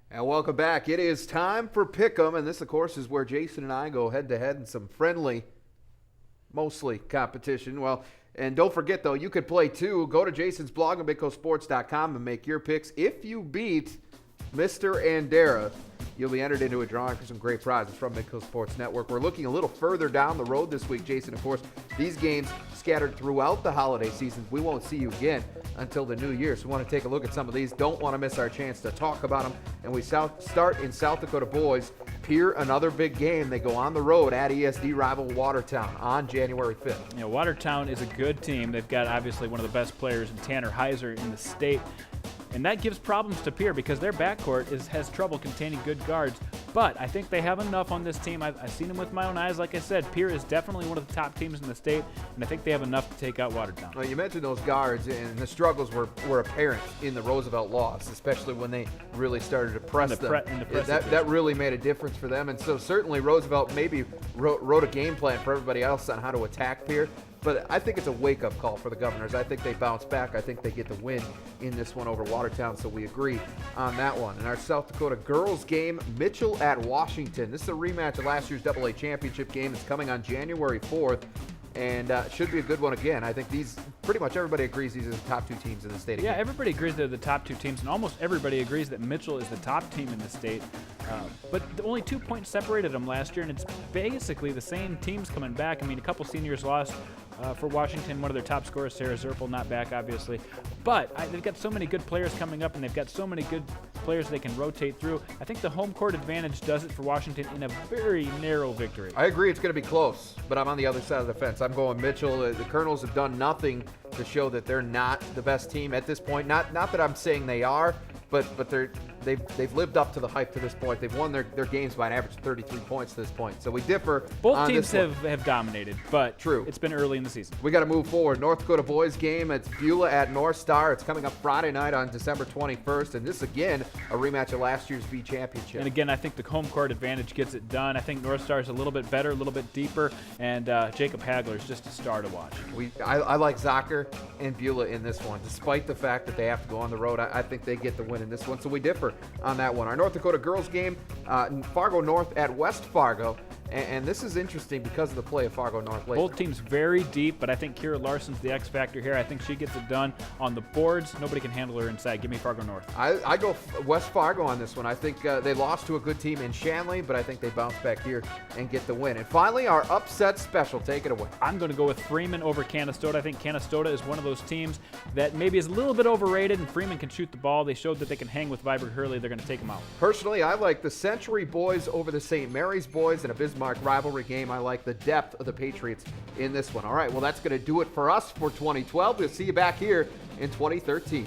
And welcome back. It is time for Pickem, and this, of course, is where Jason and I go head-to-head in some friendly, mostly competition. Well, and don't forget, though, you could play, too. Go to Jason's blog on midcosports.com and make your picks. If you beat Mr. Andera, you'll be entered into a drawing for some great prizes from Midco Sports Network. We're looking a little further down the road this week, Jason. Of course, these games scattered throughout the holiday seasons. We won't see you again until the new year, so we want to take a look at some of these. Don't want to miss our chance to talk about them. And we start in South Dakota boys. Pier, another big game. They go on the road at ESD rival Watertown on January 5th. Yeah, Watertown is a good team. They've got obviously one of the best players in Tanner Heiser in the state. And that gives problems to Pier because their backcourt has trouble containing good guards. But I think they have enough on this team. I've seen them with my own eyes. Like I said, Pier is definitely one of the top teams in the state, and I think they have enough to take out Watertown. Well, you mentioned those guards, and the struggles were apparent in the Roosevelt loss, especially when they really started to press them. That really made a difference for them. And so certainly Roosevelt maybe wrote a game plan for everybody else on how to attack Pier. But I think it's a wake-up call for the Governors. I think they bounce back. I think they get the win in this one over Watertown, so we agree on that one. In our South Dakota girls game, Mitchell at Washington. This is a rematch of last year's AA championship game. It's coming on January 4th, and should be a good one again. I think pretty much everybody agrees these are the top two teams in the state. Yeah, everybody agrees they're the top two teams, and almost everybody agrees that Mitchell is the top team in the state. But only 2 points separated them last year, and it's basically the same teams coming back. I mean, a couple seniors lost for Washington. One of their top scorers, Sarah Zerpel, not back, obviously. But they've got so many good players coming up, and they've got so many good players they can rotate through. I think the home court advantage does it for Washington in a very narrow victory. I agree it's going to be close, but I'm on the other side of the fence. I'm going Mitchell. The Colonels have done nothing to show that they're not the best team at this point. Not that I'm saying they are, but they've lived up to the hype to this point. They've won their games by an average of 33 points to this point. So we differ. Both teams have dominated, but true. It's been early in the season. We got to move forward. North Dakota boys game. It's Beulah at North Star. It's coming up Friday night on December 21st, and this again a rematch of last year's B championship. And again, I think the home court advantage gets it done. I think North Star is a little bit better, a little bit deeper, and Jacob Hagler is just a star to watch. I like Zocker and Beulah in this one, despite the fact that they have to go on the road. I think they get the win in this one, so we differ on that one. Our North Dakota girls game, Fargo North at West Fargo. And this is interesting because of the play of Fargo North lately. Both teams very deep, but I think Kira Larson's the X factor here. I think she gets it done on the boards. Nobody can handle her inside. Give me Fargo North. I go West Fargo on this one. I think they lost to a good team in Shanley, but I think they bounce back here and get the win. And finally, our upset special. Take it away. I'm going to go with Freeman over Canastota. I think Canastota is one of those teams that maybe is a little bit overrated, and Freeman can shoot the ball. They showed that they can hang with Viber Hurley. They're going to take them out. Personally, I like the Century boys over the St. Mary's boys in a Bismarck rivalry game. I like the depth of the Patriots in this one. All right, well, that's going to do it for us for 2012. We'll see you back here in 2013.